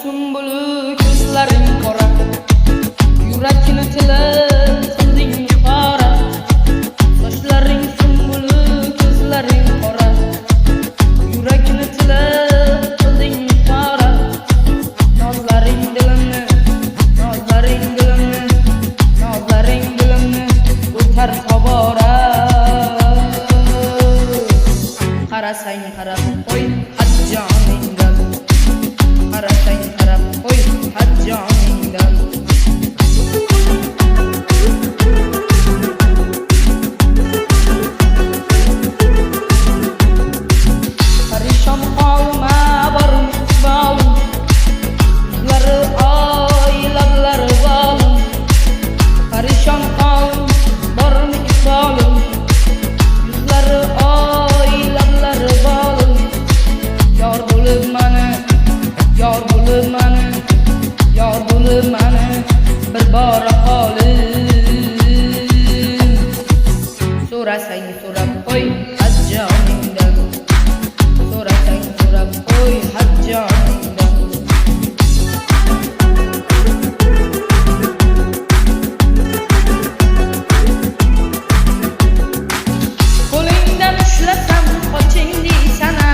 sumbuli, ko'zlaring qora, yurakni tilib qilding qora. Sochlaring sumbuli, ko'zlaring qora, yurakni tilib qilding qora. Nozlaring dilimni, nozlaring dilimni, nozlaring dilimni o'tar tobora. Qarasang qarab qo'y hajjoningdan, qarasang qarab qo'y hajjoningdan. Parishon qolma borim bolim, yuzlari oy lablari zolim. Parishon qolma borim bolim, yuzlari oy lablari zolim. Yor bo'lib mani, yor bo'lib mani, yor bo'lib mani bir bora qolim. So'rasang so'rab qo'y hajjoningdan, so'rasang so'rab qo'y hajjoningdan. Qo'lingdan ushlasam qoching deysana,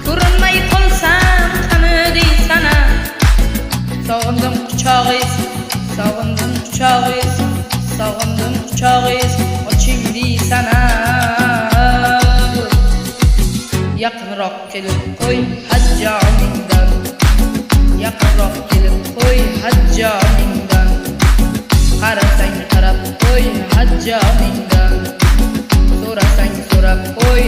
ko'rinmay qolsam qani deysana. Sog'indim quchog'ingiz, sog'indim quchog'ingiz, sog'indim quchog'ingiz, oching deysana. Yaqinroq kelib qo'y hajjoningdan, yaqinroq kelib qo'y hajjoningdan. Qarasang qarab qo'y hajjoningdan, so'rasang so'rab qo'y